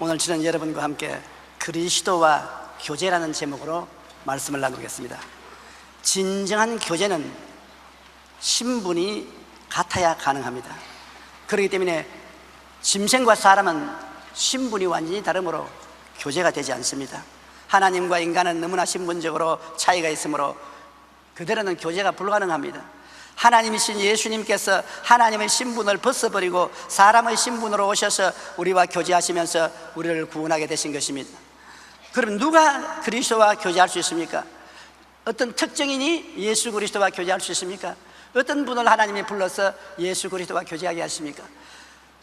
오늘 저는 여러분과 함께 그리스도와 교제라는 제목으로 말씀을 나누겠습니다. 진정한 교제는 신분이 같아야 가능합니다. 그렇기 때문에 짐승과 사람은 신분이 완전히 다르므로 교제가 되지 않습니다. 하나님과 인간은 너무나 신분적으로 차이가 있으므로 그대로는 교제가 불가능합니다. 하나님이신 예수님께서 하나님의 신분을 벗어버리고 사람의 신분으로 오셔서 우리와 교제하시면서 우리를 구원하게 되신 것입니다. 그럼 누가 그리스도와 교제할 수 있습니까? 어떤 특정인이 예수 그리스도와 교제할 수 있습니까? 어떤 분을 하나님이 불러서 예수 그리스도와 교제하게 하십니까?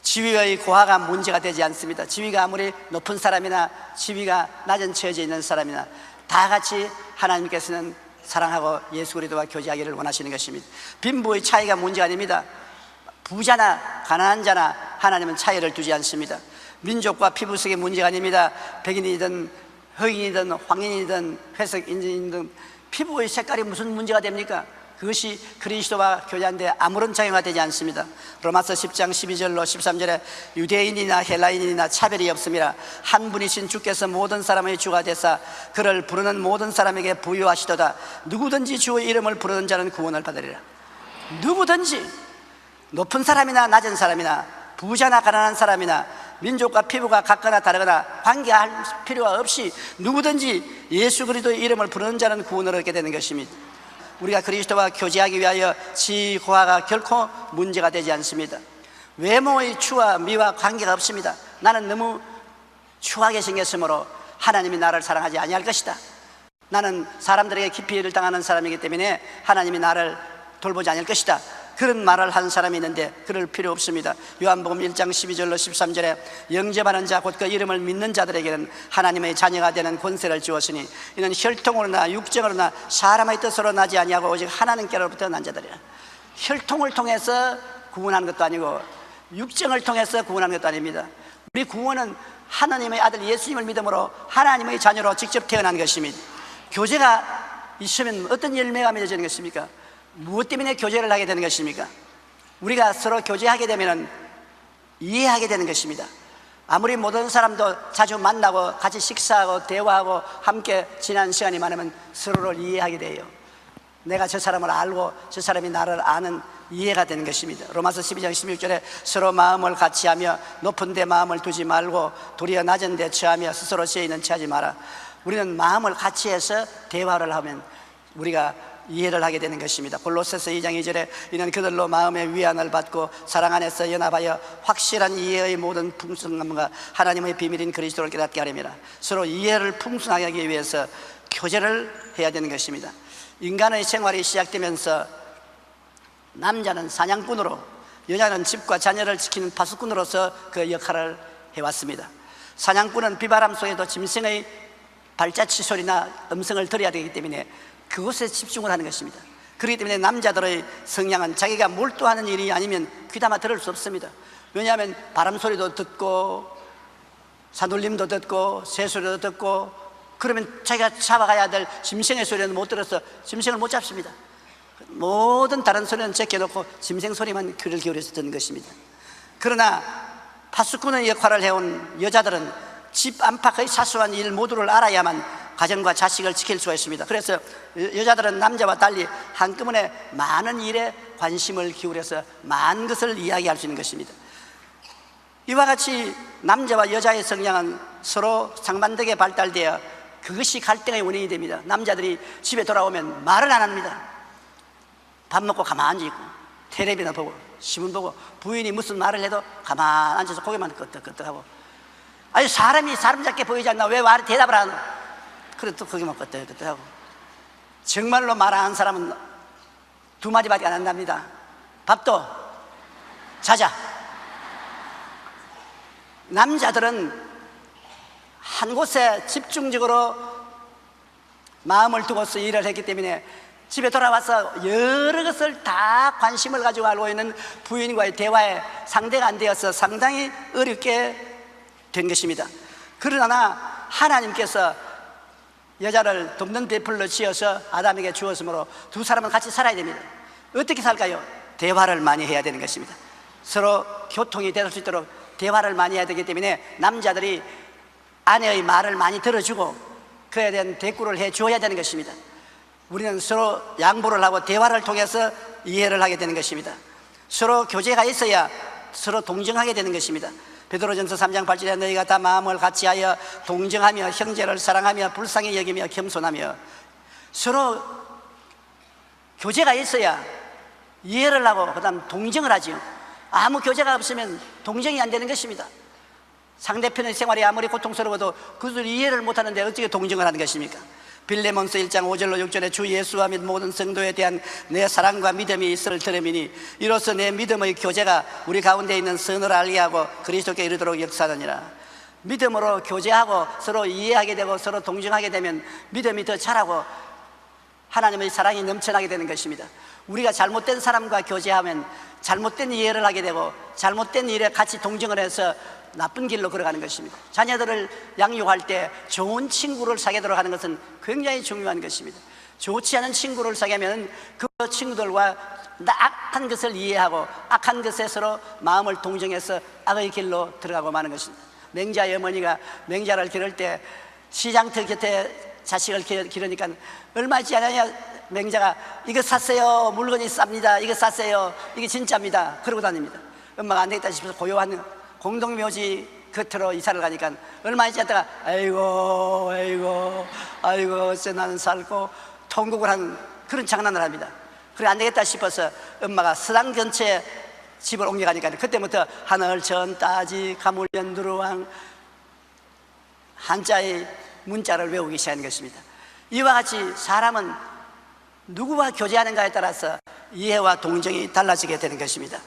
지위의 고하가 문제가 되지 않습니다. 지위가 아무리 높은 사람이나 지위가 낮은 처지에 있는 사람이나 다 같이 하나님께서는 사랑하고 예수 그리스도와 교제하기를 원하시는 것입니다. 빈부의 차이가 문제가 아닙니다. 부자나 가난한 자나 하나님은 차이를 두지 않습니다. 민족과 피부색의 문제가 아닙니다. 백인이든 흑인이든 황인이든 회색인이든 피부의 색깔이 무슨 문제가 됩니까? 그것이 그리스도와 교제하는데 아무런 장애가 되지 않습니다. 로마서 10장 12절로 13절에 유대인이나 헬라인이나 차별이 없음이라 한 분이신 주께서 모든 사람의 주가 되사 그를 부르는 모든 사람에게 부유하시도다. 누구든지 주의 이름을 부르는 자는 구원을 받으리라. 누구든지 높은 사람이나 낮은 사람이나 부자나 가난한 사람이나 민족과 피부가 같거나 다르거나 관계할 필요가 없이 누구든지 예수 그리스도의 이름을 부르는 자는 구원을 얻게 되는 것입니다. 우리가 그리스도와 교제하기 위하여 지고하가 결코 문제가 되지 않습니다. 외모의 추와 미와 관계가 없습니다. 나는 너무 추하게 생겼으므로 하나님이 나를 사랑하지 아니할 것이다. 나는 사람들에게 기피를 당하는 사람이기 때문에 하나님이 나를 돌보지 않을 것이다. 그런 말을 한 사람이 있는데 그럴 필요 없습니다. 요한복음 1장 12절로 13절에 영접하는 자 곧 그 이름을 믿는 자들에게는 하나님의 자녀가 되는 권세를 주었으니 이는 혈통으로나 육정으로나 사람의 뜻으로 나지 아니하고 오직 하나님께로부터 난 자들이라. 혈통을 통해서 구원하는 것도 아니고 육정을 통해서 구원하는 것도 아닙니다. 우리 구원은 하나님의 아들 예수님을 믿음으로 하나님의 자녀로 직접 태어난 것입니다. 교제가 있으면 어떤 열매가 맺어지는 것입니까? 무엇 때문에 교제를 하게 되는 것입니까? 우리가 서로 교제하게 되면 이해하게 되는 것입니다. 아무리 모든 사람도 자주 만나고 같이 식사하고 대화하고 함께 지난 시간이 많으면 서로를 이해하게 돼요. 내가 저 사람을 알고 저 사람이 나를 아는 이해가 되는 것입니다. 로마서 12장 16절에 서로 마음을 같이하며 높은 데 마음을 두지 말고 도리어 낮은 데 처하며 스스로 죄인은 취하지 마라. 우리는 마음을 같이해서 대화를 하면 우리가 이해를 하게 되는 것입니다. 골로새서 2장 2절에 이는 그들로 마음의 위안을 받고 사랑 안에서 연합하여 확실한 이해의 모든 풍성함과 하나님의 비밀인 그리스도를 깨닫게 하려니라. 서로 이해를 풍성하게 하기 위해서 교제를 해야 되는 것입니다. 인간의 생활이 시작되면서 남자는 사냥꾼으로 여자는 집과 자녀를 지키는 파수꾼으로서 그 역할을 해왔습니다. 사냥꾼은 비바람 속에도 짐승의 발자취 소리나 음성을 들어야 되기 때문에 그것에 집중을 하는 것입니다. 그렇기 때문에 남자들의 성향은 자기가 몰두하는 일이 아니면 귀담아 들을 수 없습니다. 왜냐하면 바람 소리도 듣고 산울림도 듣고 새소리도 듣고 그러면 자기가 잡아가야 될 짐승의 소리는 못 들어서 짐승을 못 잡습니다. 모든 다른 소리는 제껴놓고 짐승 소리만 귀를 기울여서 듣는 것입니다. 그러나 파수꾼의 역할을 해온 여자들은 집 안팎의 사소한 일 모두를 알아야만 가정과 자식을 지킬 수가 있습니다. 그래서 여자들은 남자와 달리 한꺼번에 많은 일에 관심을 기울여서 많은 것을 이야기할 수 있는 것입니다. 이와 같이 남자와 여자의 성향은 서로 상반되게 발달되어 그것이 갈등의 원인이 됩니다. 남자들이 집에 돌아오면 말을 안 합니다. 밥 먹고 가만히 있고 텔레비나 보고 신문 보고 부인이 무슨 말을 해도 가만히 앉아서 고개만 끄덕끄덕하고 아니 사람이 사람답게 보이지 않나 왜 대답을 안 하나. 그래 또 거기만 끄덕끄덕하고 정말로 말 안 하는 사람은 두 마디밖에 안 한답니다. 밥도 자자. 남자들은 한 곳에 집중적으로 마음을 두고서 일을 했기 때문에 집에 돌아와서 여러 것을 다 관심을 가지고 알고 있는 부인과의 대화에 상대가 안 되어서 상당히 어렵게 된 것입니다. 그러나 하나님께서 여자를 돕는 배풀로 지어서 아담에게 주었으므로 두 사람은 같이 살아야 됩니다. 어떻게 살까요? 대화를 많이 해야 되는 것입니다. 서로 교통이 될 수 있도록 대화를 많이 해야 되기 때문에 남자들이 아내의 말을 많이 들어주고 그에 대한 대꾸를 해 주어야 되는 것입니다. 우리는 서로 양보를 하고 대화를 통해서 이해를 하게 되는 것입니다. 서로 교제가 있어야 서로 동정하게 되는 것입니다. 베드로전서 3장 8절에 너희가 다 마음을 같이하여 동정하며 형제를 사랑하며 불쌍히 여기며 겸손하며, 서로 교제가 있어야 이해를 하고 그다음 동정을 하지요. 아무 교제가 없으면 동정이 안 되는 것입니다. 상대편의 생활이 아무리 고통스러워도 그들을 이해를 못하는데 어떻게 동정을 하는 것입니까? 빌레몬서 1장 5절로 6절에 주 예수와 및 모든 성도에 대한 내 사랑과 믿음이 있을 들음이니 이로써 내 믿음의 교제가 우리 가운데 있는 선을 알게 하고 그리스도께 이르도록 역사하느니라. 믿음으로 교제하고 서로 이해하게 되고 서로 동정하게 되면 믿음이 더 자라고 하나님의 사랑이 넘쳐나게 되는 것입니다. 우리가 잘못된 사람과 교제하면 잘못된 이해를 하게 되고 잘못된 일에 같이 동정을 해서 나쁜 길로 걸어가는 것입니다. 자녀들을 양육할 때 좋은 친구를 사귀도록 하는 것은 굉장히 중요한 것입니다. 좋지 않은 친구를 사귀면 그 친구들과 악한 것을 이해하고 악한 것에 서로 마음을 동정해서 악의 길로 들어가고 마는 것입니다. 맹자의 어머니가 맹자를 기를 때 시장터 곁에 자식을 기르니까 얼마 있지 않느냐, 맹자가 이거 샀어요, 물건이 쌉니다, 이거 샀어요, 이게 진짜입니다, 그러고 다닙니다. 엄마가 안 되겠다 싶어서 고요한 공동묘지 겉으로 이사를 가니까 얼마 있지 않다가 아이고 어째 나는 살고 통곡을 하는 그런 장난을 합니다. 그래 안 되겠다 싶어서 엄마가 서당 근처에 집을 옮겨가니까 그때부터 하늘 전 따지 가물련 누르왕 한자의 문자를 외우기 시작한 것입니다. 이와 같이 사람은 누구와 교제하는가에 따라서 이해와 동정이 달라지게 되는 것입니다.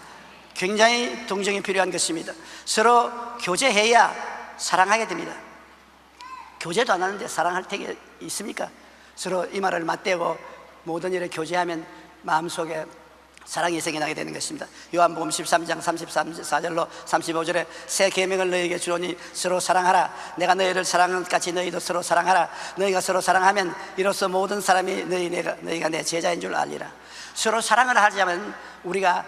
굉장히 동정이 필요한 것입니다. 서로 교제해야 사랑하게 됩니다. 교제도 안 하는데 사랑할 때가 있습니까? 서로 이 말을 맞대고 모든 일에 교제하면 마음속에 사랑이 생겨나게 되는 것입니다. 요한복음 13장 34절로 35절에 새 계명을 너희에게 주오니 서로 사랑하라. 내가 너희를 사랑한 것 같이 너희도 서로 사랑하라. 너희가 서로 사랑하면 이로써 모든 사람이 너희가 내 제자인 줄 알리라. 서로 사랑을 하자면 우리가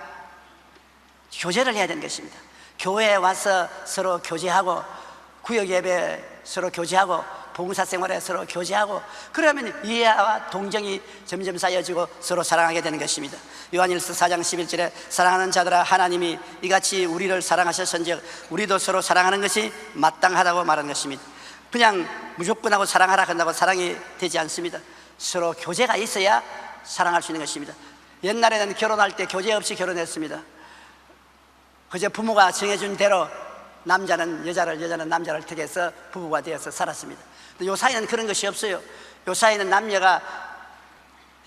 교제를 해야 되는 것입니다. 교회에 와서 서로 교제하고 구역 예배 서로 교제하고 봉사생활에 서로 교제하고 그러면 이해와 동정이 점점 쌓여지고 서로 사랑하게 되는 것입니다. 요한일서 4장 11절에 사랑하는 자들아 하나님이 이같이 우리를 사랑하셨은즉 우리도 서로 사랑하는 것이 마땅하다고 말하는 것입니다. 그냥 무조건 하고 사랑하라 한다고 사랑이 되지 않습니다. 서로 교제가 있어야 사랑할 수 있는 것입니다. 옛날에는 결혼할 때 교제 없이 결혼했습니다. 그저 부모가 정해준 대로 남자는 여자를, 여자는 남자를 택해서 부부가 되어서 살았습니다. 근데 요 사이는 그런 것이 없어요. 요 사이는 남녀가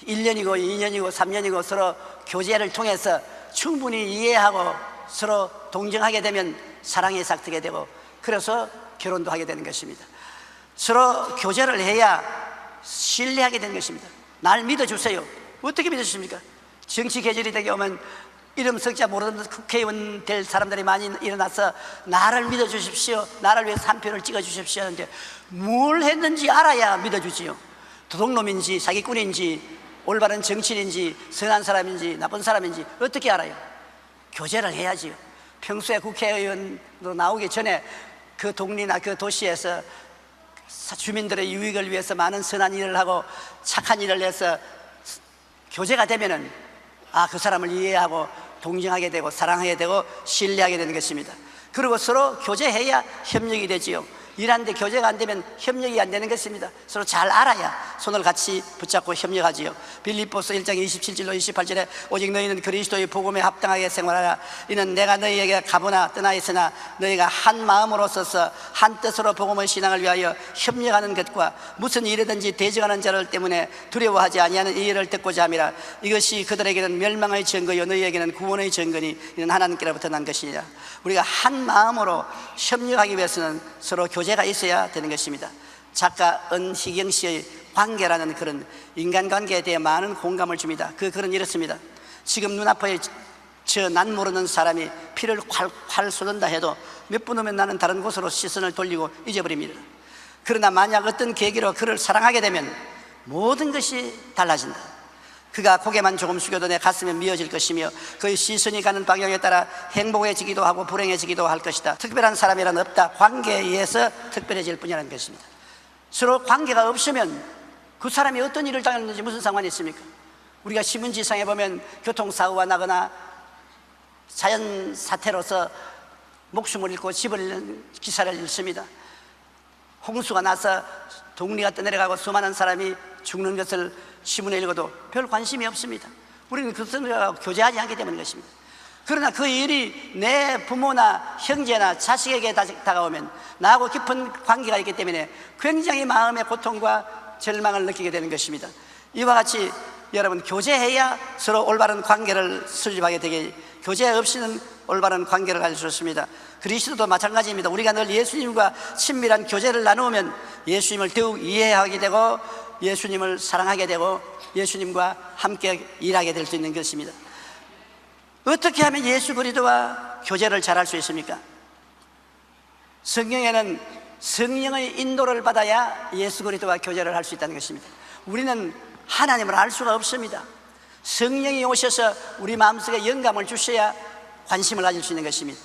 1년이고 2년이고 3년이고 서로 교제를 통해서 충분히 이해하고 서로 동정하게 되면 사랑이 싹트게 되고 그래서 결혼도 하게 되는 것입니다. 서로 교제를 해야 신뢰하게 되는 것입니다. 날 믿어주세요. 어떻게 믿어주십니까? 정치 계절이 되게 오면 이름 석자 모르는 국회의원 될 사람들이 많이 일어나서 나를 믿어주십시오, 나를 위해서 한 표를 찍어주십시오 하는데 뭘 했는지 알아야 믿어주지요. 도둑놈인지 사기꾼인지 올바른 정치인인지 선한 사람인지 나쁜 사람인지 어떻게 알아요? 교제를 해야지요. 평소에 국회의원으로 나오기 전에 그 동리나 그 도시에서 주민들의 유익을 위해서 많은 선한 일을 하고 착한 일을 해서 교제가 되면은 그 사람을 이해하고 동정하게 되고 사랑하게 되고 신뢰하게 되는 것입니다. 그리고 서로 교제해야 협력이 되지요. 일하는데 교제가 안 되면 협력이 안 되는 것입니다. 서로 잘 알아야 손을 같이 붙잡고 협력하지요. 빌립보서 1장 27절로 28절에 오직 너희는 그리스도의 복음에 합당하게 생활하라. 이는 내가 너희에게 가보나 떠나 있으나 너희가 한 마음으로 서서 한 뜻으로 복음의 신앙을 위하여 협력하는 것과 무슨 일이든지 대적하는 자를 때문에 두려워하지 아니하는 이 일을 듣고자 함이라. 이것이 그들에게는 멸망의 증거요 너희에게는 구원의 증거니 이는 하나님께로부터 난 것이니라. 우리가 한 마음으로 협력하기 위해서는 서로 교제가 있어야 되는 것입니다. 작가 은희경 씨의 관계라는 그런 인간관계에 대해 많은 공감을 줍니다. 그 글은 이렇습니다. 지금 눈앞에 저 난 모르는 사람이 피를 콸콸 쏟는다 해도 몇 분 후면 나는 다른 곳으로 시선을 돌리고 잊어버립니다. 그러나 만약 어떤 계기로 그를 사랑하게 되면 모든 것이 달라진다. 그가 고개만 조금 숙여도 내 가슴에 미어질 것이며 그의 시선이 가는 방향에 따라 행복해지기도 하고 불행해지기도 할 것이다. 특별한 사람이란 없다. 관계에 의해서 특별해질 뿐이라는 것입니다. 서로 관계가 없으면 그 사람이 어떤 일을 당했는지 무슨 상관이 있습니까? 우리가 신문지상에 보면 교통사고가 나거나 자연사태로서 목숨을 잃고 집을 잃는 기사를 읽습니다. 홍수가 나서 동리가 떠내려가고 수많은 사람이 죽는 것을 신문에 읽어도 별 관심이 없습니다. 우리는 그것을 교제하지 않기 때문인 것입니다. 그러나 그 일이 내 부모나 형제나 자식에게 다가오면 나하고 깊은 관계가 있기 때문에 굉장히 마음의 고통과 절망을 느끼게 되는 것입니다. 이와 같이 여러분, 교제해야 서로 올바른 관계를 수립하게 되게, 교제 없이는 올바른 관계를 가질 수 없습니다. 그리스도도 마찬가지입니다. 우리가 늘 예수님과 친밀한 교제를 나누면 예수님을 더욱 이해하게 되고 예수님을 사랑하게 되고 예수님과 함께 일하게 될 수 있는 것입니다. 어떻게 하면 예수 그리스도와 교제를 잘할 수 있습니까? 성경에는 성령의 인도를 받아야 예수 그리스도와 교제를 할 수 있다는 것입니다. 우리는 하나님을 알 수가 없습니다. 성령이 오셔서 우리 마음속에 영감을 주셔야 관심을 가질 수 있는 것입니다.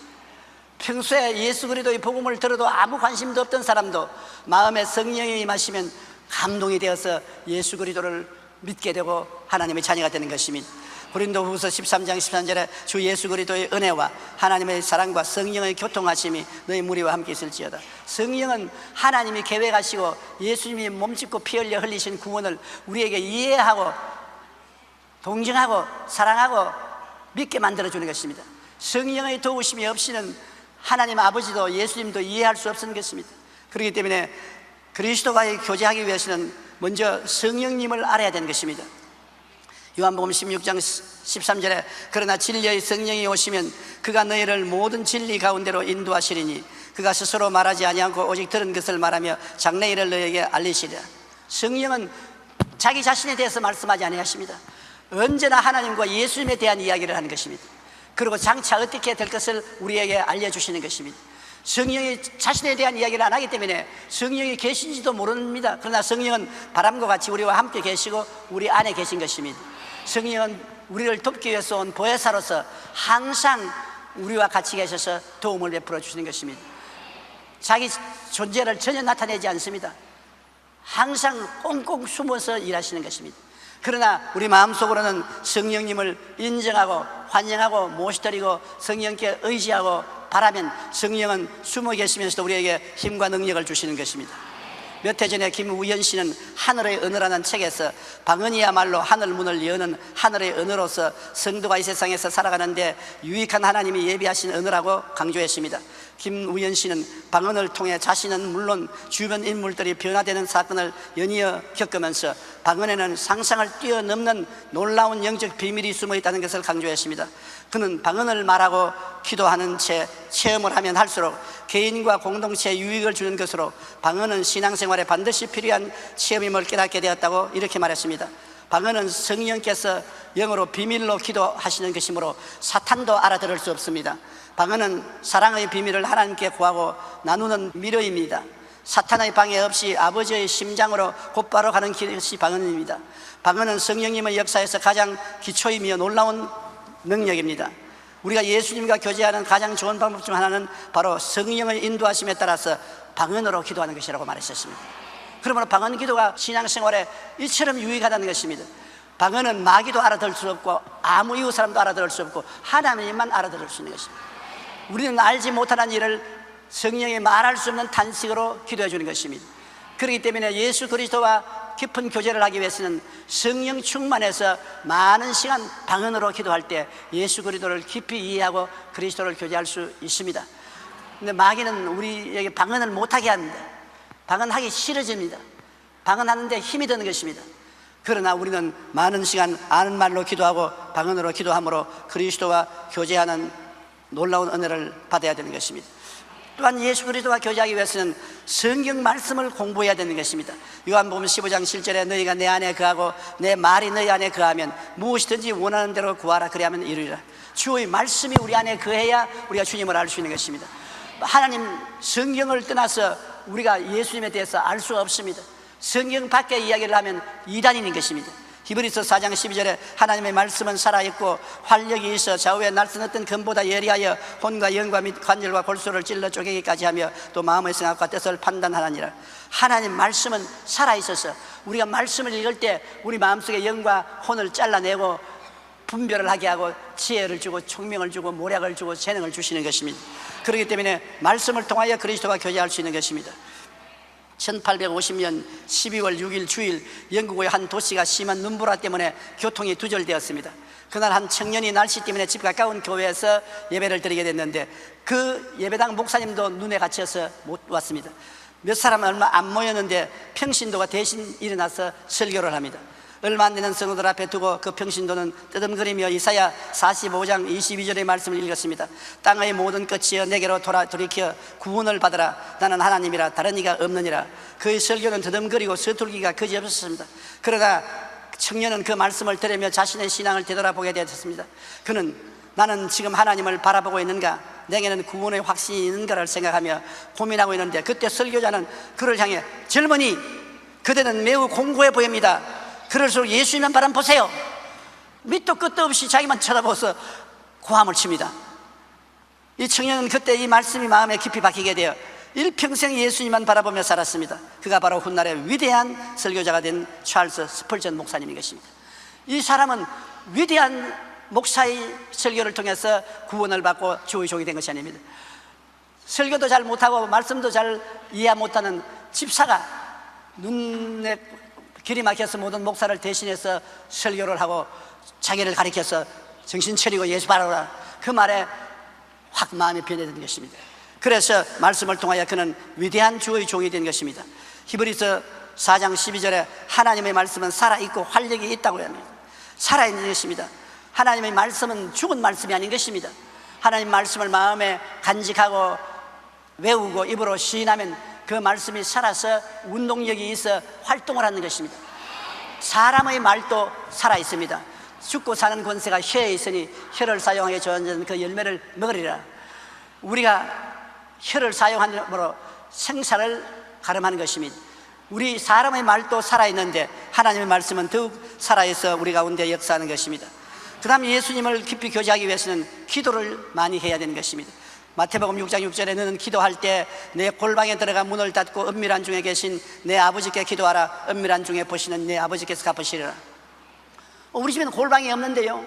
평소에 예수 그리스도의 복음을 들어도 아무 관심도 없던 사람도 마음에 성령이 임하시면 감동이 되어서 예수 그리스도를 믿게 되고 하나님의 자녀가 되는 것입니다. 고린도후서 13장 13절에 주 예수 그리스도의 은혜와 하나님의 사랑과 성령의 교통하심이 너희 무리와 함께 있을지어다. 성령은 하나님이 계획하시고 예수님이 몸짓고 피 흘려 흘리신 구원을 우리에게 이해하고 동정하고 사랑하고 믿게 만들어주는 것입니다. 성령의 도우심이 없이는 하나님 아버지도 예수님도 이해할 수 없는 것입니다. 그렇기 때문에 그리스도와의 교제하기 위해서는 먼저 성령님을 알아야 되는 것입니다. 요한복음 16장 13절에 그러나 진리의 성령이 오시면 그가 너희를 모든 진리 가운데로 인도하시리니 그가 스스로 말하지 아니하고 오직 들은 것을 말하며 장래일을 너희에게 알리시리라. 성령은 자기 자신에 대해서 말씀하지 아니하십니다. 언제나 하나님과 예수님에 대한 이야기를 하는 것입니다. 그리고 장차 어떻게 될 것을 우리에게 알려주시는 것입니다. 성령이 자신에 대한 이야기를 안 하기 때문에 성령이 계신지도 모릅니다. 그러나 성령은 바람과 같이 우리와 함께 계시고 우리 안에 계신 것입니다. 성령은 우리를 돕기 위해서 온 보혜사로서 항상 우리와 같이 계셔서 도움을 베풀어 주시는 것입니다. 자기 존재를 전혀 나타내지 않습니다. 항상 꽁꽁 숨어서 일하시는 것입니다. 그러나 우리 마음속으로는 성령님을 인정하고 환영하고 모시드리고 성령께 의지하고 바라면 성령은 숨어 계시면서도 우리에게 힘과 능력을 주시는 것입니다. 몇 해 전에 김우연 씨는 하늘의 언어라는 책에서 방언이야말로 하늘 문을 여는 하늘의 언어로서 성도가 이 세상에서 살아가는데 유익한 하나님이 예비하신 언어라고 강조했습니다. 김우연 씨는 방언을 통해 자신은 물론 주변 인물들이 변화되는 사건을 연이어 겪으면서 방언에는 상상을 뛰어넘는 놀라운 영적 비밀이 숨어 있다는 것을 강조했습니다. 그는 방언을 말하고 기도하는 채 체험을 하면 할수록 개인과 공동체에 유익을 주는 것으로 방언은 신앙생활에 반드시 필요한 체험임을 깨닫게 되었다고 이렇게 말했습니다. 방언은 성령께서 영어로 비밀로 기도하시는 것이므로 사탄도 알아들을 수 없습니다. 방언은 사랑의 비밀을 하나님께 구하고 나누는 미로입니다. 사탄의 방해 없이 아버지의 심장으로 곧바로 가는 것이 방언입니다. 방언은 성령님의 역사에서 가장 기초이며 놀라운 능력입니다. 우리가 예수님과 교제하는 가장 좋은 방법 중 하나는 바로 성령의 인도하심에 따라서 방언으로 기도하는 것이라고 말했었습니다. 그러므로 방언 기도가 신앙생활에 이처럼 유익하다는 것입니다. 방언은 마귀도 알아들을 수 없고 아무 이웃 사람도 알아들을 수 없고 하나님만 알아들을 수 있는 것입니다. 우리는 알지 못하는 일을 성령이 말할 수 없는 탄식으로 기도해 주는 것입니다. 그렇기 때문에 예수 그리스도와 깊은 교제를 하기 위해서는 성령 충만해서 많은 시간 방언으로 기도할 때 예수 그리스도를 깊이 이해하고 그리스도를 교제할 수 있습니다. 근데 마귀는 우리에게 방언을 못하게 합니다. 방언하기 싫어집니다. 방언하는데 힘이 드는 것입니다. 그러나 우리는 많은 시간 아는 말로 기도하고 방언으로 기도함으로 그리스도와 교제하는 놀라운 은혜를 받아야 되는 것입니다. 또한 예수 그리스도와 교제하기 위해서는 성경 말씀을 공부해야 되는 것입니다. 요한복음 15장 7절에 너희가 내 안에 거하고 내 말이 너희 안에 거하면 무엇이든지 원하는 대로 구하라 그리하면 이루리라. 주의 말씀이 우리 안에 거해야 우리가 주님을 알 수 있는 것입니다. 하나님 성경을 떠나서 우리가 예수님에 대해서 알 수 없습니다. 성경 밖에 이야기를 하면 이단인 것입니다. 히브리서 4장 12절에 하나님의 말씀은 살아있고 활력이 있어 좌우에 날선 어떤 금보다 예리하여 혼과 영과 및 관절과 골수를 찔러 쪼개기까지 하며 또 마음의 생각과 뜻을 판단하느니라. 하나님 말씀은 살아있어서 우리가 말씀을 읽을 때 우리 마음속에 영과 혼을 잘라내고 분별을 하게 하고 지혜를 주고 총명을 주고 모략을 주고 재능을 주시는 것입니다. 그렇기 때문에 말씀을 통하여 그리스도와 교제할 수 있는 것입니다. 1850년 12월 6일 주일 영국의 한 도시가 심한 눈보라 때문에 교통이 두절되었습니다. 그날 한 청년이 날씨 때문에 집 가까운 교회에서 예배를 드리게 됐는데 그 예배당 목사님도 눈에 갇혀서 못 왔습니다. 몇 사람 얼마 안 모였는데 평신도가 대신 일어나서 설교를 합니다. 얼마 안 되는 성도들 앞에 두고 그 평신도는 뜨듬거리며 이사야 45장 22절의 말씀을 읽었습니다. 땅의 모든 끝이여 내게로 돌이켜 구원을 받으라. 나는 하나님이라 다른 이가 없느니라. 그의 설교는 뜨듬거리고 서툴기가 그지없었습니다. 그러다 청년은 그 말씀을 들으며 자신의 신앙을 되돌아보게 되었습니다. 그는 나는 지금 하나님을 바라보고 있는가, 내게는 구원의 확신이 있는가를 생각하며 고민하고 있는데 그때 설교자는 그를 향해 젊은이, 그대는 매우 공고해 보입니다. 그럴수록 예수님만 바라보세요. 밑도 끝도 없이 자기만 쳐다보고서 고함을 칩니다. 이 청년은 그때 이 말씀이 마음에 깊이 박히게 되어 일평생 예수님만 바라보며 살았습니다. 그가 바로 훗날에 위대한 설교자가 된 찰스 스펄전 목사님인 것입니다. 이 사람은 위대한 목사의 설교를 통해서 구원을 받고 주의 종이 된 것이 아닙니다. 설교도 잘 못하고 말씀도 잘 이해 못하는 집사가 눈에 길이 막혀서 모든 목사를 대신해서 설교를 하고 자기를 가리켜서 정신 차리고 예수 바라보라, 그 말에 확 마음이 변해진 것입니다. 그래서 말씀을 통하여 그는 위대한 주의 종이 된 것입니다. 히브리서 4장 12절에 하나님의 말씀은 살아있고 활력이 있다고 합니다. 살아있는 것입니다. 하나님의 말씀은 죽은 말씀이 아닌 것입니다. 하나님 말씀을 마음에 간직하고 외우고 입으로 시인하면 그 말씀이 살아서 운동력이 있어 활동을 하는 것입니다. 사람의 말도 살아있습니다. 죽고 사는 권세가 혀에 있으니 혀를 사용하여 저는 그 열매를 먹으리라. 우리가 혀를 사용함으로 생사를 가름하는 것입니다. 우리 사람의 말도 살아있는데 하나님의 말씀은 더욱 살아있어 우리 가운데 역사하는 것입니다. 그 다음 예수님을 깊이 교제하기 위해서는 기도를 많이 해야 되는 것입니다. 마태복음 6장 6절에 너는 기도할 때 내 골방에 들어가 문을 닫고 은밀한 중에 계신 내 아버지께 기도하라. 은밀한 중에 보시는 내 아버지께서 갚으시리라. 우리 집에는 골방이 없는데요,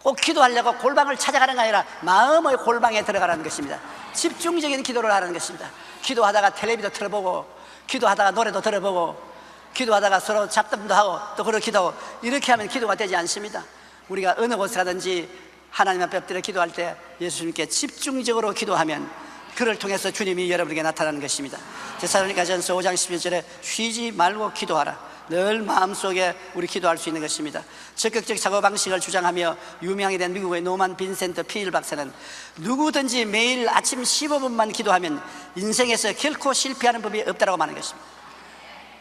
꼭 기도하려고 골방을 찾아가는 게 아니라 마음의 골방에 들어가라는 것입니다. 집중적인 기도를 하라는 것입니다. 기도하다가 텔레비도 틀어보고, 기도하다가 노래도 들어보고, 기도하다가 서로 잡담도 하고 또 그렇게 기도하고, 이렇게 하면 기도가 되지 않습니다. 우리가 어느 곳에 가든지 하나님 앞에 엎드려 기도할 때 예수님께 집중적으로 기도하면 그를 통해서 주님이 여러분에게 나타나는 것입니다. 데살로니가전서 5장 11절에 쉬지 말고 기도하라. 늘 마음속에 우리 기도할 수 있는 것입니다. 적극적 사고방식을 주장하며 유명하게 된 미국의 노만 빈센트 피일 박사는 누구든지 매일 아침 15분만 기도하면 인생에서 결코 실패하는 법이 없다고 말하는 것입니다.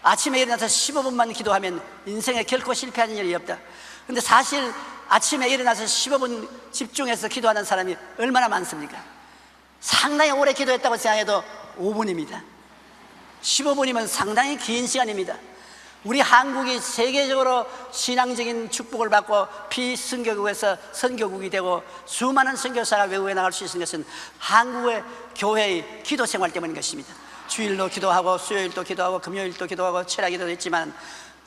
아침에 일어나서 15분만 기도하면 인생에 결코 실패하는 일이 없다. 근데 사실 아침에 일어나서 15분 집중해서 기도하는 사람이 얼마나 많습니까? 상당히 오래 기도했다고 생각해도 5분입니다. 15분이면 상당히 긴 시간입니다. 우리 한국이 세계적으로 신앙적인 축복을 받고 피선교국에서 선교국이 되고 수많은 선교사가 외국에 나갈 수 있는 것은 한국의 교회의 기도 생활 때문인 것입니다. 주일도 기도하고 수요일도 기도하고 금요일도 기도하고 철야 기도도 있지만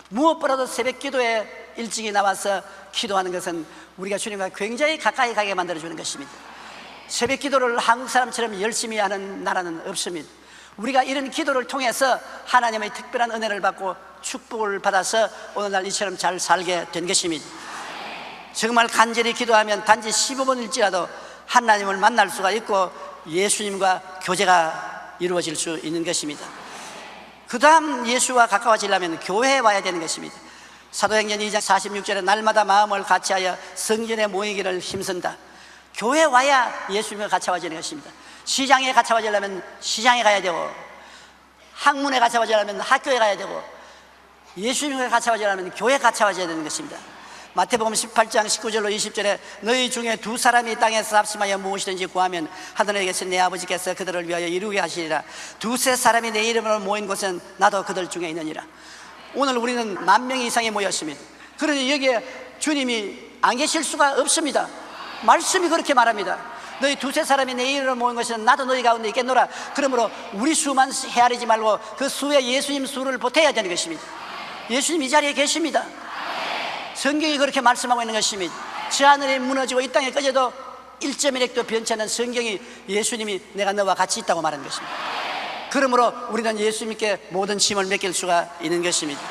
무엇보다도 새벽 기도에 일찍이 나와서 기도하는 것은 우리가 주님과 굉장히 가까이 가게 만들어주는 것입니다. 새벽 기도를 한국 사람처럼 열심히 하는 나라는 없습니다. 우리가 이런 기도를 통해서 하나님의 특별한 은혜를 받고 축복을 받아서 오늘날 이처럼 잘 살게 된 것입니다. 정말 간절히 기도하면 단지 15분일지라도 하나님을 만날 수가 있고 예수님과 교제가 이루어질 수 있는 것입니다. 그 다음 예수와 가까워지려면 교회에 와야 되는 것입니다. 사도행전 2장 46절에 날마다 마음을 같이하여 성전에 모이기를 힘쓴다. 교회에 와야 예수님과 가까워지는 것입니다. 시장에 가까워지려면 시장에 가야 되고, 학문에 가까워지려면 학교에 가야 되고, 예수님과 가까워지려면 교회에 가까워져야 되는 것입니다. 마태복음 18장 19절로 20절에 너희 중에 두 사람이 땅에서 합심하여 무엇이든지 구하면 하늘에 계신 내 아버지께서 그들을 위하여 이루게 하시리라. 두세 사람이 내 이름으로 모인 곳은 나도 그들 중에 있느니라. 오늘 우리는 10,000명 이상이 모였습니다. 그러니 여기에 주님이 안 계실 수가 없습니다. 말씀이 그렇게 말합니다. 너희 두세 사람이 내 이름으로 모인 것은 나도 너희 가운데 있겠노라. 그러므로 우리 수만 헤아리지 말고 그 수에 예수님 수를 보태야 되는 것입니다. 예수님 이 자리에 계십니다. 성경이 그렇게 말씀하고 있는 것입니다. 저 하늘이 무너지고 이 땅에 꺼져도 1.1핵도 변치 않는 성경이 예수님이 내가 너와 같이 있다고 말하는 것입니다. 그러므로 우리는 예수님께 모든 짐을 맡길 수가 있는 것입니다.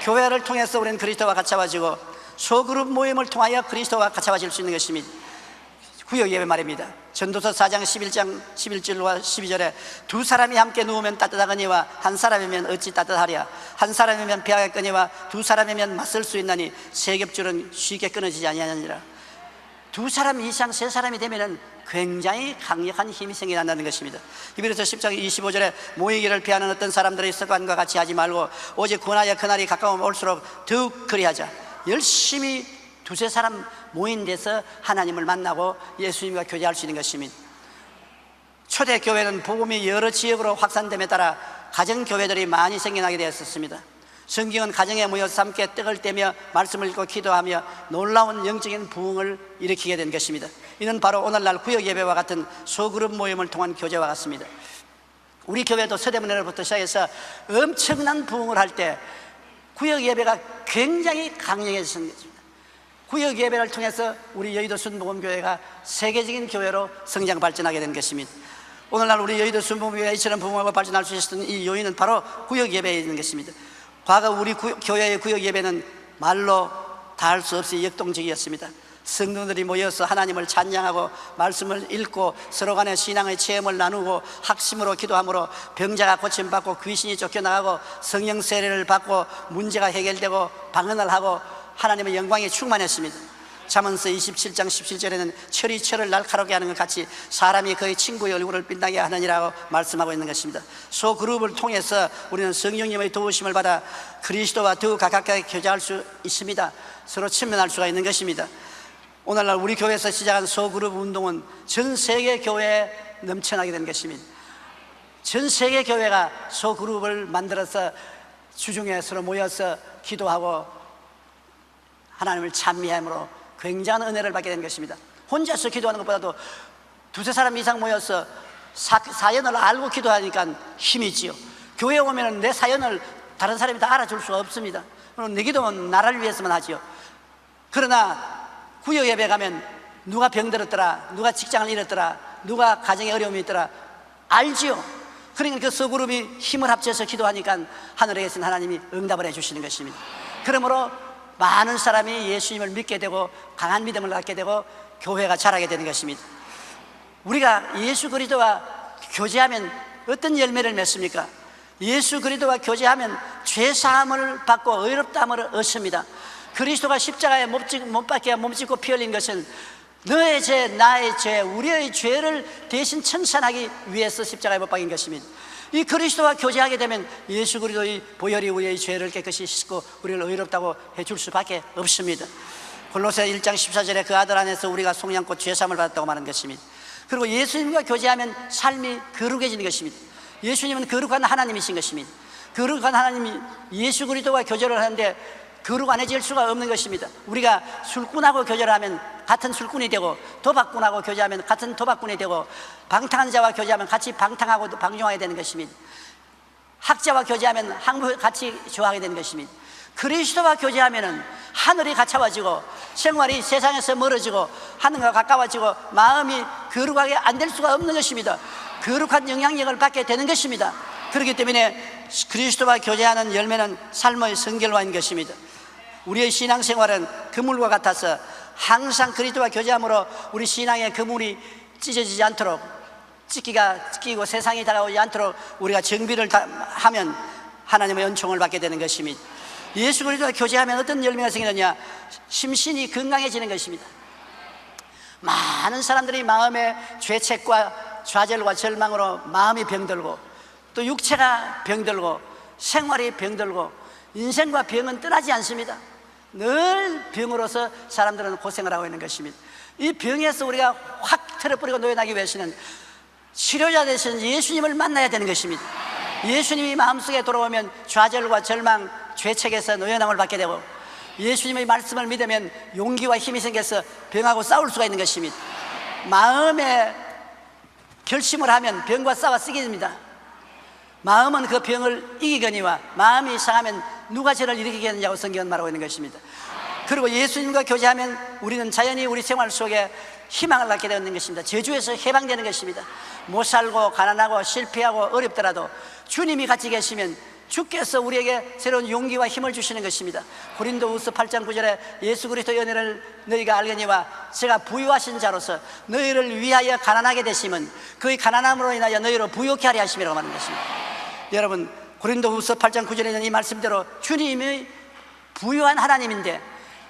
교회를 통해서 우리는 그리스도와 가까워지고 소그룹 모임을 통하여 그리스도와 가까워질 수 있는 것입니다. 구역 예배 말입니다. 전도서 4장 11절과 12절에 두 사람이 함께 누우면 따뜻하거니와 한 사람이면 어찌 따뜻하랴. 한 사람이면 배하겠거니와 두 사람이면 맞설 수 있나니 세 겹줄은 쉽게 끊어지지 아니하느니라. 두 사람 이상 세 사람이 되면은 굉장히 강력한 힘이 생겨난다는 것입니다. 히브리서 10장 25절에 모이기를 피하는 어떤 사람들의 습관과 같이 하지 말고 오직 권하여 그날이 가까우면 올수록 더욱 그리하자. 열심히 두세 사람 모인 데서 하나님을 만나고 예수님과 교제할 수 있는 것입니다. 초대교회는 복음이 여러 지역으로 확산됨에 따라 가정교회들이 많이 생겨나게 되었습니다. 성경은 가정에 모여서 함께 떡을 떼며 말씀을 읽고 기도하며 놀라운 영적인 부흥을 일으키게 된 것입니다. 이는 바로 오늘날 구역 예배와 같은 소그룹 모임을 통한 교제와 같습니다. 우리 교회도 서대문에로부터 시작해서 엄청난 부흥을 할 때 구역 예배가 굉장히 강력해졌습니다. 구역 예배를 통해서 우리 여의도 순복음교회가 세계적인 교회로 성장 발전하게 된 것입니다. 오늘날 우리 여의도 순복음교회가 이처럼 부흥하고 발전할 수 있었던 이 요인은 바로 구역 예배에 있는 것입니다. 과거 우리 교회의 구역 예배는 말로 다할 수 없이 역동적이었습니다. 성도들이 모여서 하나님을 찬양하고 말씀을 읽고 서로 간의 신앙의 체험을 나누고 학심으로 기도함으로 병자가 고침받고 귀신이 쫓겨나가고 성령 세례를 받고 문제가 해결되고 방언을 하고 하나님의 영광에 충만했습니다. 잠언서 27장 17절에는 철이 철을 날카롭게 하는 것 같이 사람이 그의 친구의 얼굴을 빛나게 하느니라고 말씀하고 있는 것입니다. 소그룹을 통해서 우리는 성령님의 도우심을 받아 그리스도와 더욱 가깝게 교제할 수 있습니다. 서로 친면할 수가 있는 것입니다. 오늘날 우리 교회에서 시작한 소그룹 운동은 전 세계 교회에 넘쳐나게 된 것입니다. 전 세계 교회가 소그룹을 만들어서 주중에 서로 모여서 기도하고 하나님을 찬미함으로 굉장한 은혜를 받게 된 것입니다. 혼자서 기도하는 것보다도 두세 사람 이상 모여서 사연을 알고 기도하니까 힘이 있지요. 교회에 오면 내 사연을 다른 사람이 다 알아줄 수가 없습니다. 그럼 내 기도는 나를 위해서만 하지요. 그러나 구역 예배 가면 누가 병들었더라, 누가 직장을 잃었더라, 누가 가정에 어려움이 있더라 알지요. 그러니까 그 소그룹이 힘을 합쳐서 기도하니까 하늘에 계신 하나님이 응답을 해주시는 것입니다. 그러므로 많은 사람이 예수님을 믿게 되고 강한 믿음을 갖게 되고 교회가 자라게 되는 것입니다. 우리가 예수 그리스도와 교제하면 어떤 열매를 맺습니까? 예수 그리스도와 교제하면 죄사함을 받고 의롭다함을 얻습니다. 그리스도가 십자가에 못 박혀 몸짓고 피 흘린 것은 너의 죄, 나의 죄, 우리의 죄를 대신 청산하기 위해서 십자가에 못 박인 것입니다. 이 그리스도와 교제하게 되면 예수 그리스도의 보혈이 우리의 죄를 깨끗이 씻고 우리를 의롭다고 해줄 수밖에 없습니다. 골로새 1장 14절에 그 아들 안에서 우리가 속량꽃 죄사함을 받았다고 말하는 것입니다. 그리고 예수님과 교제하면 삶이 거룩해지는 것입니다. 예수님은 거룩한 하나님이신 것입니다. 거룩한 하나님이 예수 그리스도와 교제를 하는데 거룩 안 해질 수가 없는 것입니다. 우리가 술꾼하고 교제를 하면 같은 술꾼이 되고 도박꾼하고 교제하면 같은 도박꾼이 되고 방탕한 자와 교제하면 같이 방탕하고 방종하게 되는 것입니다. 학자와 교제하면 학문 같이 좋아하게 되는 것입니다. 그리스도와 교제하면 하늘이 가까워지고 생활이 세상에서 멀어지고 하늘과 가까워지고 마음이 거룩하게 안 될 수가 없는 것입니다. 거룩한 영향력을 받게 되는 것입니다. 그렇기 때문에 그리스도와 교제하는 열매는 삶의 성결화인 것입니다. 우리의 신앙생활은 그물과 같아서 항상 그리스도와 교제함으로 우리 신앙의 그물이 찢어지지 않도록 찢기가 찢기고 세상이 다가오지 않도록 우리가 정비를 하면 하나님의 은총을 받게 되는 것입니다. 예수 그리스도와 교제하면 어떤 열매가 생기느냐? 심신이 건강해지는 것입니다. 많은 사람들이 마음의 죄책과 좌절과 절망으로 마음이 병들고 또 육체가 병들고 생활이 병들고 인생과 병은 떠나지 않습니다. 늘 병으로서 사람들은 고생을 하고 있는 것입니다. 이 병에서 우리가 확 틀어버리고 놓여나기 위해서는 치료자 되신 예수님을 만나야 되는 것입니다. 예수님이 마음속에 돌아오면 좌절과 절망, 죄책에서 노연함을 받게 되고, 예수님의 말씀을 믿으면 용기와 힘이 생겨서 병하고 싸울 수가 있는 것입니다. 마음에 결심을 하면 병과 싸워 쓰게 됩니다. 마음은 그 병을 이기거니와 마음이 상하면 누가 저를 일으키겠느냐고 성경은 말하고 있는 것입니다. 그리고 예수님과 교제하면 우리는 자연히 우리 생활 속에 희망을 갖게 되는 것입니다. 저주에서 해방되는 것입니다. 못 살고 가난하고 실패하고 어렵더라도 주님이 같이 계시면 주께서 우리에게 새로운 용기와 힘을 주시는 것입니다. 고린도후서 8장 9절에 예수 그리스도의 은혜를 너희가 알거니와 제가 부유하신 자로서 너희를 위하여 가난하게 되심은 그의 가난함으로 인하여 너희를 부유케 하려 하심이라고 말하는 것입니다. 여러분, 고린도후서 8장 9절에 있는 이 말씀대로 주님이 부유한 하나님인데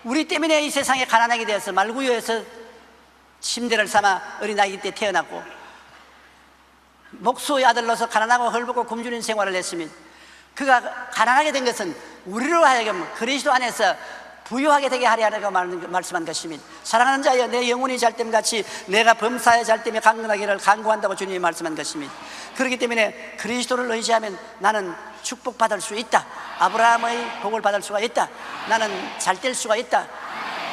우리 때문에 이 세상에 가난하게 되어서 말구유에서 침대를 삼아 어린아이 때 태어났고 목수의 아들로서 가난하고 헐벗고 굶주린 생활을 했습니다. 그가 가난하게 된 것은 우리로 하여금 그리스도 안에서 부유하게 되게 하려고 말씀한 것입니다. 사랑하는 자여, 내 영혼이 잘됨같이 내가 범사에 잘됨에 강건하기를 간구한다고 주님이 말씀한 것입니다. 그렇기 때문에 그리스도를 의지하면 나는 축복받을 수 있다. 아브라함의 복을 받을 수가 있다. 나는 잘될 수가 있다.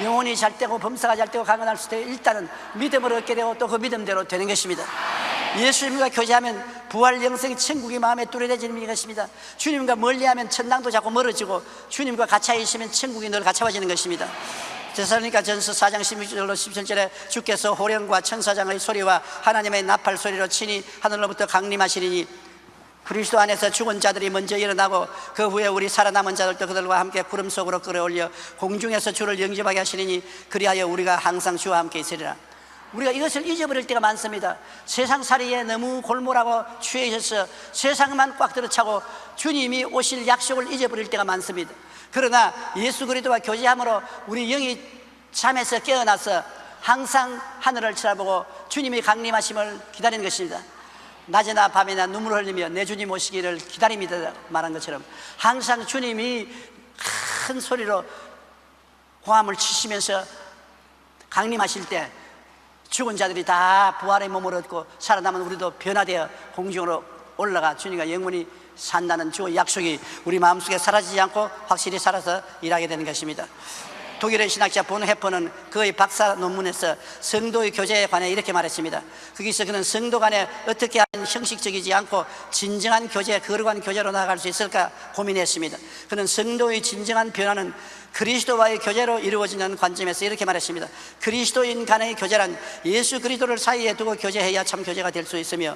영혼이 잘되고 범사가 잘되고 강건할 수 있다. 일단은 믿음을 얻게 되고 또 그 믿음대로 되는 것입니다. 예수님과 교제하면 부활 영생 천국이 마음에 뚜렷해지는 것입니다. 주님과 멀리하면 천당도 자꾸 멀어지고 주님과 같이 있으면 천국이 늘 가까워지는 것입니다. 데살로니가전서 4장 16절로 17절에 주께서 호령과 천사장의 소리와 하나님의 나팔 소리로 친히 하늘로부터 강림하시리니 그리스도 안에서 죽은 자들이 먼저 일어나고 그 후에 우리 살아남은 자들도 그들과 함께 구름 속으로 끌어올려 공중에서 주를 영접하게 하시리니 그리하여 우리가 항상 주와 함께 있으리라. 우리가 이것을 잊어버릴 때가 많습니다. 세상살이에 너무 골몰하고 취해 있어서 세상만 꽉 들어차고 주님이 오실 약속을 잊어버릴 때가 많습니다. 그러나 예수 그리스도와 교제함으로 우리 영이 잠에서 깨어나서 항상 하늘을 쳐다보고 주님이 강림하심을 기다리는 것입니다. 낮에나 밤에나 눈물을 흘리며 내 주님 오시기를 기다립니다 말한 것처럼 항상 주님이 큰 소리로 고함을 치시면서 강림하실 때 죽은 자들이 다 부활의 몸을 얻고 살아남은 우리도 변화되어 공중으로 올라가 주님과 영원히 산다는 주의 약속이 우리 마음속에 사라지지 않고 확실히 살아서 일하게 되는 것입니다. 독일의 신학자 본 헤퍼는 그의 박사 논문에서 성도의 교제에 관해 이렇게 말했습니다. 거기서 그는 성도 간에 어떻게 하면 형식적이지 않고 진정한 교제, 거룩한 교제로 나아갈 수 있을까 고민했습니다. 그는 성도의 진정한 변화는 그리스도와의 교제로 이루어지는 관점에서 이렇게 말했습니다. 그리스도인 간의 교제란 예수 그리스도를 사이에 두고 교제해야 참 교제가 될 수 있으며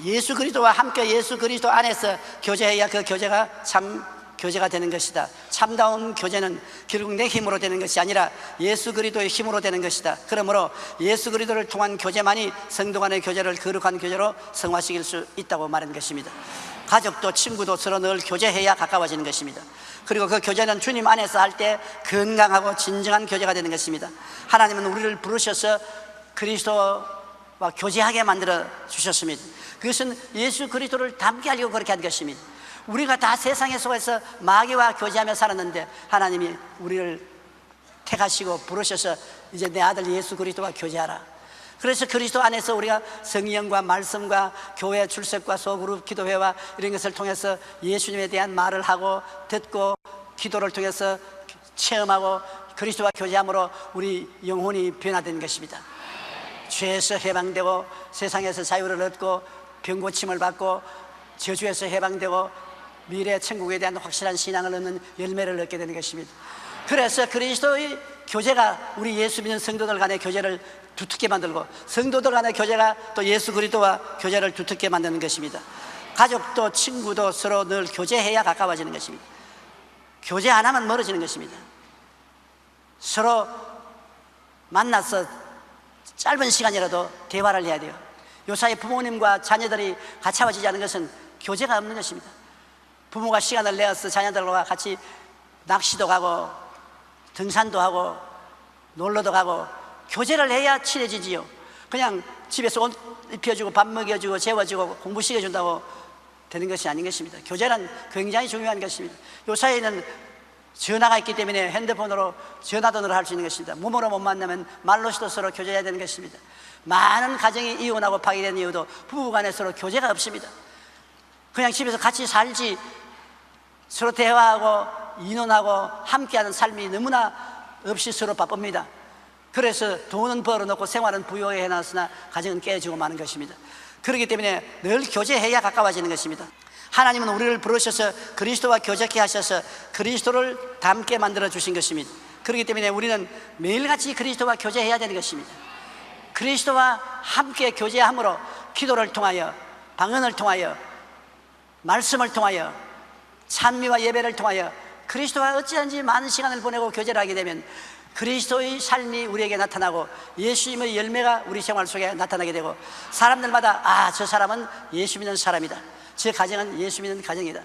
예수 그리스도와 함께 예수 그리스도 안에서 교제해야 그 교제가 참 교제가 되는 것이다. 참다운 교제는 결국 내 힘으로 되는 것이 아니라 예수 그리스도의 힘으로 되는 것이다. 그러므로 예수 그리스도를 통한 교제만이 성도 간의 교제를 거룩한 교제로 성화시킬 수 있다고 말한 것입니다. 가족도 친구도 서로 늘 교제해야 가까워지는 것입니다. 그리고 그 교제는 주님 안에서 할 때 건강하고 진정한 교제가 되는 것입니다. 하나님은 우리를 부르셔서 그리스도와 교제하게 만들어 주셨습니다. 그것은 예수 그리스도를 닮게 하려고 그렇게 한 것입니다. 우리가 다 세상에 속해서 마귀와 교제하며 살았는데 하나님이 우리를 택하시고 부르셔서 이제 내 아들 예수 그리스도와 교제하라. 그래서 그리스도 안에서 우리가 성령과 말씀과 교회 출석과 소그룹 기도회와 이런 것을 통해서 예수님에 대한 말을 하고 듣고 기도를 통해서 체험하고 그리스도와 교제함으로 우리 영혼이 변화된 것입니다. 죄에서 해방되고 세상에서 자유를 얻고 병고침을 받고 저주에서 해방되고 미래 천국에 대한 확실한 신앙을 얻는 열매를 얻게 되는 것입니다. 그래서 그리스도의 교제가 우리 예수 믿는 성도들 간의 교제를 두텁게 만들고 성도들 간의 교제가 또 예수 그리스도와 교제를 두텁게 만드는 것입니다. 가족도 친구도 서로 늘 교제해야 가까워지는 것입니다. 교제 안 하면 멀어지는 것입니다. 서로 만나서 짧은 시간이라도 대화를 해야 돼요. 요사이 부모님과 자녀들이 가까워지지 않은 것은 교제가 없는 것입니다. 부모가 시간을 내어서 자녀들과 같이 낚시도 가고 등산도 하고 놀러도 가고 교제를 해야 친해지지요. 그냥 집에서 옷 입혀주고 밥 먹여주고 재워주고 공부 시켜준다고 되는 것이 아닌 것입니다. 교제는 굉장히 중요한 것입니다. 요사이는 전화가 있기 때문에 핸드폰으로 전화도 할 수 있는 것입니다. 몸으로 못 만나면 말로서도 서로 교제해야 되는 것입니다. 많은 가정이 이혼하고 파괴된 이유도 부부간에 서로 교제가 없습니다. 그냥 집에서 같이 살지 서로 대화하고 의논하고 함께하는 삶이 너무나 없이 서로 바쁩니다. 그래서 돈은 벌어놓고 생활은 부유하게 해놨으나 가정은 깨지고 마는 것입니다. 그렇기 때문에 늘 교제해야 가까워지는 것입니다. 하나님은 우리를 부르셔서 그리스도와 교제케 하셔서 그리스도를 닮게 만들어 주신 것입니다. 그렇기 때문에 우리는 매일같이 그리스도와 교제해야 되는 것입니다. 그리스도와 함께 교제함으로 기도를 통하여, 방언을 통하여, 말씀을 통하여, 찬미와 예배를 통하여 그리스도와 어찌하든지 많은 시간을 보내고 교제를 하게 되면 그리스도의 삶이 우리에게 나타나고 예수님의 열매가 우리 생활 속에 나타나게 되고, 사람들마다 아, 저 사람은 예수 믿는 사람이다, 저 가정은 예수 믿는 가정이다,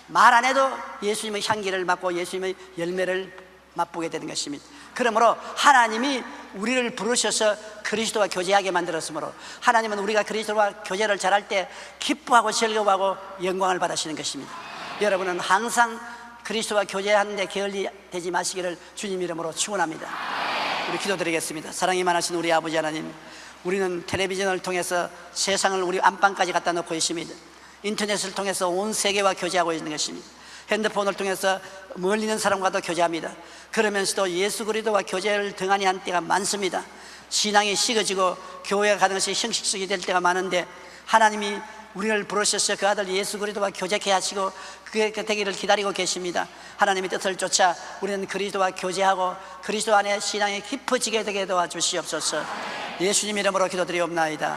말 안 해도 예수님의 향기를 맡고 예수님의 열매를 맛보게 되는 것입니다. 그러므로 하나님이 우리를 부르셔서 그리스도와 교제하게 만들었으므로 하나님은 우리가 그리스도와 교제를 잘할 때 기뻐하고 즐거워하고 영광을 받으시는 것입니다. 여러분은 항상 그리스도와 교제하는데 게을리되지 마시기를 주님 이름으로 축원합니다. 우리 기도드리겠습니다. 사랑이 많으신 우리 아버지 하나님, 우리는 텔레비전을 통해서 세상을 우리 안방까지 갖다 놓고 있습니다. 인터넷을 통해서 온 세계와 교제하고 있는 것입니다. 핸드폰을 통해서 멀리 있는 사람과도 교제합니다. 그러면서도 예수 그리스도와 교제를 등한히 한 때가 많습니다. 신앙이 식어지고 교회가 가는 것이 형식적이 될 때가 많은데, 하나님이 우리를 부르셔서 그 아들 예수 그리스도와 교제케 하시고 그게 되기를 기다리고 계십니다. 하나님의 뜻을 쫓아 우리는 그리스도와 교제하고 그리스도 안에 신앙이 깊어지게 되게 도와주시옵소서. 예수님 이름으로 기도드리옵나이다.